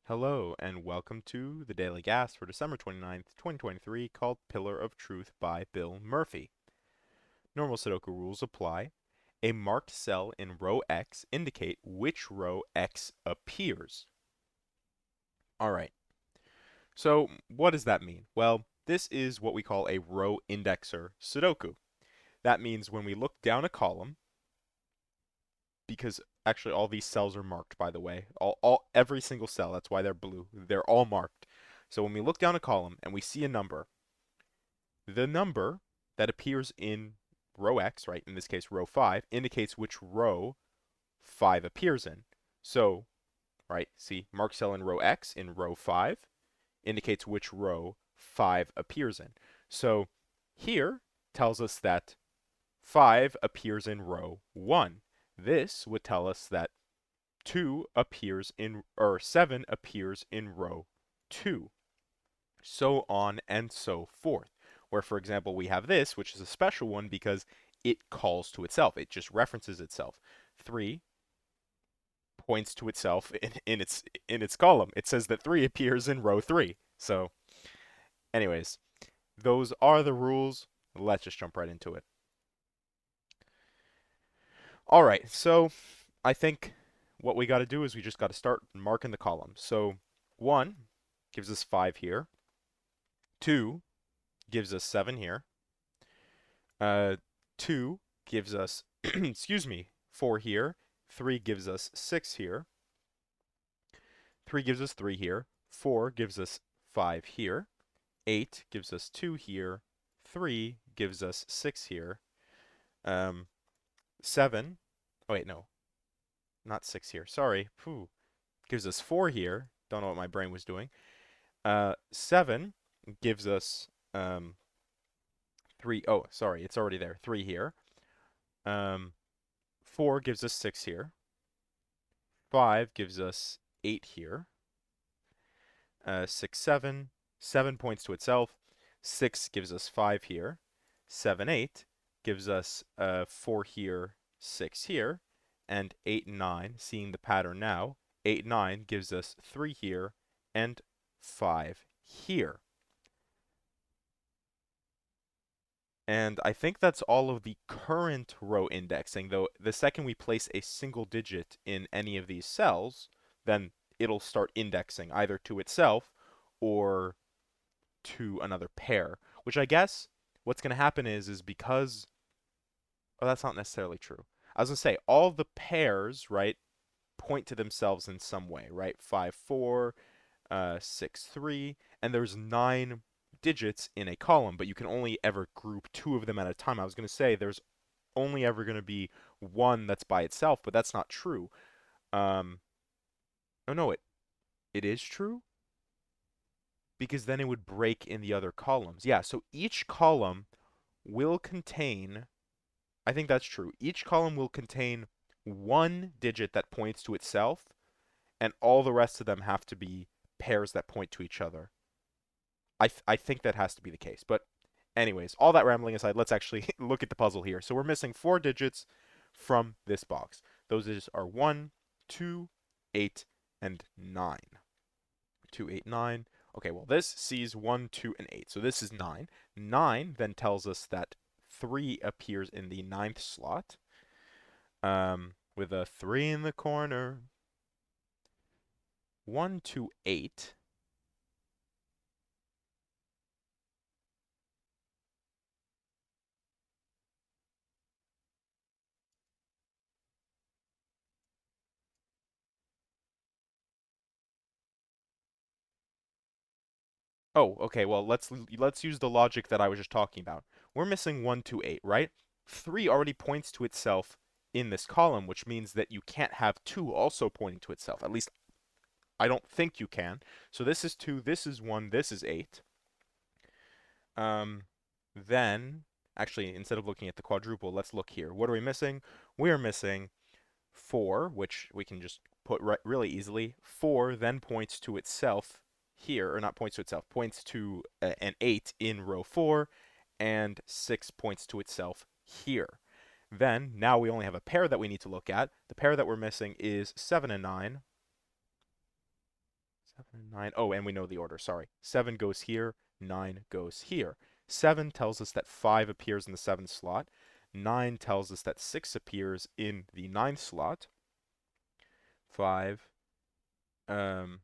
Hello, and welcome to the Daily Gas for December 29th, 2023, called Pillar of Truth by Bill Murphy. Normal Sudoku rules apply. A marked cell in row X indicate which row X appears. All right, so what does that mean? Well, this is what we call a row indexer Sudoku. That means when we look down a column, because actually all these cells are marked, by the way, every single cell, that's why they're blue, they're all marked. So when we look down a column and we see a number, the number that appears in row X, right, in this case row 5, indicates which row 5 appears in. So, right, see, mark cell in row X in row 5 indicates which row 5 appears in. So here tells us that 5 appears in row 1. This would tell us that 2 appears in, or 7 appears in row 2. So on and so forth. Where, for example, we have this, which is a special one because it calls to itself. It just references itself. 3 points to itself in its column. It says that 3 appears in row 3. So, anyways, those are the rules. Let's just jump right into it. All right, so I think what we got to do is we just got to start marking the columns. So 1 gives us 5 here. 2 gives us 7 here. 2 gives us, excuse me, 4 here. 3 gives us 6 here. 3 gives us 3 here. 4 gives us 5 here. 8 gives us 2 here. 3 gives us 6 here. 7, oh wait, no, not 6 here. Sorry. Whew. Gives us 4 here. Don't know what my brain was doing. 7 gives us 3. Oh, sorry, it's already there. 3 here. 4 gives us 6 here. 5 gives us 8 here. 6, 7. 7 points to itself. 6 gives us 5 here. 7, 8 gives us 4 here, 6 here. And 8, 9, seeing the pattern now, 8, 9 gives us 3 here and 5 here. And I think that's all of the current row indexing, though the second we place a single digit in any of these cells, then it'll start indexing either to itself or to another pair, which I guess what's going to happen is because, oh, that's not necessarily true. I was going to say all the pairs, right, point to themselves in some way, right? 5, 4, 6, 3, and there's 9 digits in a column, but you can only ever group 2 of them at a time. I was going to say there's only ever going to be one that's by itself, but that's not true. Um, oh no, it is true because then it would break in the other columns. Yeah, so each column will contain, I think that's true. Each column will contain one digit that points to itself, and all the rest of them have to be pairs that point to each other. I think that has to be the case. But anyways, all that rambling aside, let's actually look at the puzzle here. So we're missing 4 digits from this box. Those digits are 1, 2, 8, and 9. 2, 8, 9. Okay, well, this sees 1, 2, and 8. So this is 9. 9 then tells us that 3 appears in the ninth slot. With a 3 in the corner. 1, 2, 8. Oh, okay, well, let's use the logic that I was just talking about. We're missing 1, 2, 8, right? 3 already points to itself in this column, which means that you can't have 2 also pointing to itself. At least, I don't think you can. So this is 2, this is 1, this is 8. Then, actually, instead of looking at the quadruple, let's look here. What are we missing? We're missing 4, which we can just put really easily. 4 then points to itself here, or not points to itself, points to an 8 in row 4, and 6 points to itself here. Then, now we only have a pair that we need to look at. The pair that we're missing is 7 and 9. 7, 9. Oh, and we know the order. Sorry. 7 goes here. 9 goes here. 7 tells us that 5 appears in the 7th slot. 9 tells us that 6 appears in the ninth slot. 5. Um,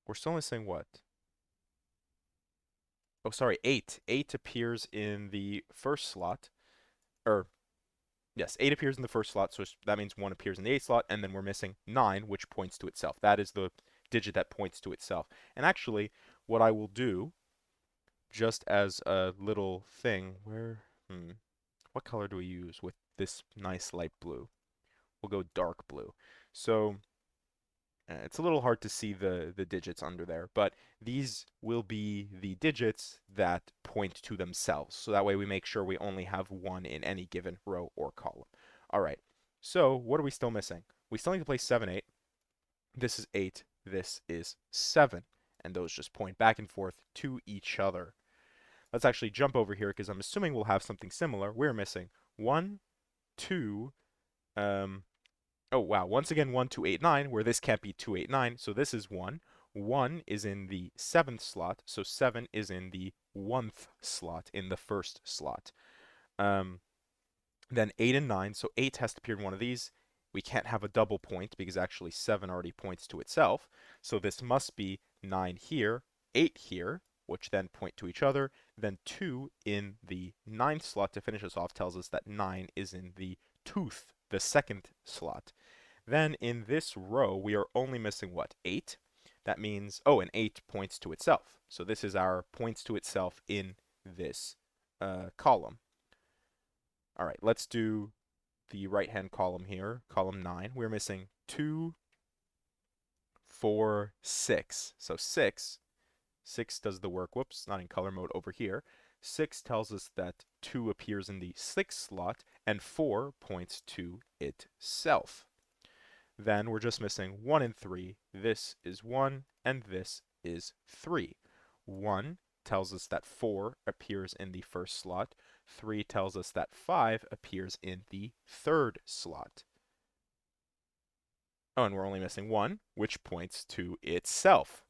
we're still missing what? Oh, sorry. 8. 8 appears in the first slot. Or, yes, 8 appears in the first slot, so that means 1 appears in the 8th slot, and then we're missing 9, which points to itself. That is the digit that points to itself. And actually, what I will do, just as a little thing, what color do we use with this nice light blue? We'll go dark blue. So it's a little hard to see the digits under there, but these will be the digits that point to themselves. So that way we make sure we only have one in any given row or column. All right, so what are we still missing? We still need to place 7, 8. This is 8, this is 7. And those just point back and forth to each other. Let's actually jump over here because I'm assuming we'll have something similar. We're missing 1, 2, oh wow, once again 1, 2, 8, 9, where this can't be 2, 8, 9, so this is 1. 1 is in the 7th slot, so 7 is in the 1th slot, in the first slot. Then 8 and 9, so 8 has to appear in one of these. We can't have a double point because actually 7 already points to itself, so this must be 9 here, 8 here, which then point to each other. Then 2 in the 9th slot to finish us off tells us that 9 is in the 2th, the 2nd slot. Then in this row, we are only missing what? 8? That means, oh, and 8 points to itself. So this is our points to itself in this column. All right, let's do the right-hand column here, column 9. We're missing 2, 4, 6. So 6 does the work. Whoops, not in color mode over here. 6 tells us that 2 appears in the 6th slot, and 4 points to itself. Then we're just missing 1 and 3. This is 1, and this is 3. 1 tells us that 4 appears in the first slot. 3 tells us that 5 appears in the third slot. Oh, and we're only missing 1, which points to itself.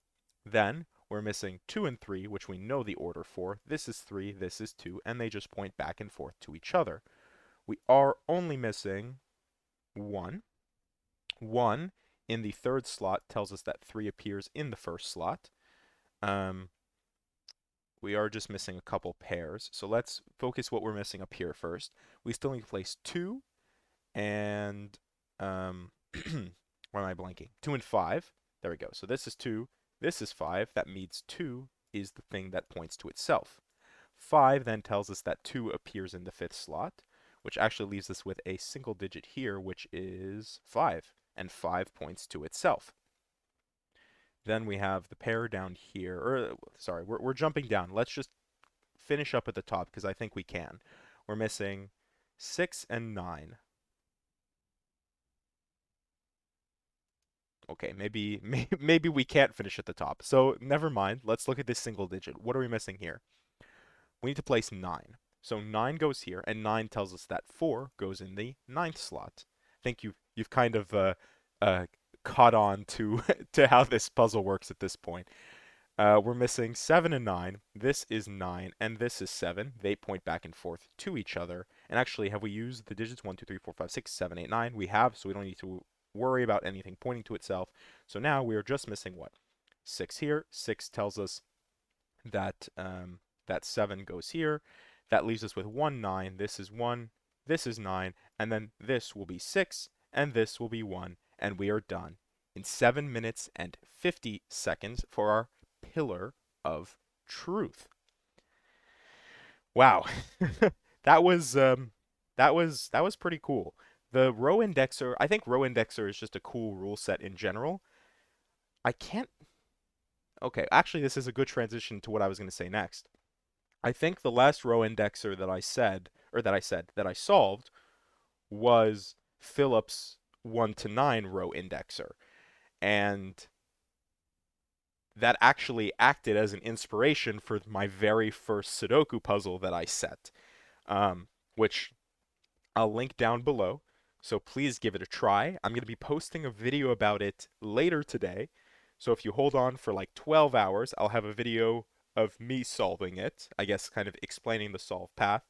Then we're missing 2 and 3, which we know the order for. This is 3, this is 2, and they just point back and forth to each other. We are only missing 1. 1 in the third slot tells us that 3 appears in the first slot. We are just missing a couple pairs. So let's focus what we're missing up here first. We still need to place 2 and, why am I blanking? 2 and 5. There we go. So this is 2, this is 5. That means 2 is the thing that points to itself. 5 then tells us that 2 appears in the 5th slot, which actually leaves us with a single digit here, which is 5. And 5 points to itself. Then we have the pair down here, or sorry, we're jumping down. Let's just finish up at the top because I think we can. We're missing 6 and 9. Okay, maybe we can't finish at the top. So never mind. Let's look at this single digit. What are we missing here? We need to place 9. So 9 goes here, and 9 tells us that 4 goes in the 9th slot. I think you've kind of caught on to to how this puzzle works at this point. We're missing 7 and 9. This is 9, and this is 7. They point back and forth to each other. And actually, have we used the digits 1, 2, 3, 4, 5, 6, 7, 8, 9? We have, so we don't need to worry about anything pointing to itself. So now we are just missing what? 6 here. 6 tells us that that 7 goes here. That leaves us with 1, 9. This is 1. This is 9. And then this will be 6. And this will be 1. And we are done in 7 minutes and 50 seconds for our pillar of truth. Wow. That was pretty cool. The row indexer, I think row indexer is just a cool rule set in general. I can't Okay, actually this is a good transition to what I was going to say next. I think the last row indexer that I said, or that I solved was Phillips 1 to 9 row indexer. And that actually acted as an inspiration for my very first Sudoku puzzle that I set, which I'll link down below. So please give it a try. I'm going to be posting a video about it later today. So if you hold on for like 12 hours, I'll have a video of me solving it, I guess kind of explaining the solve path.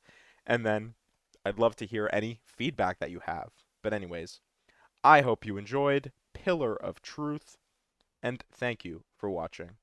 And then I'd love to hear any feedback that you have. But anyways, I hope you enjoyed Pillar of Truth, and thank you for watching.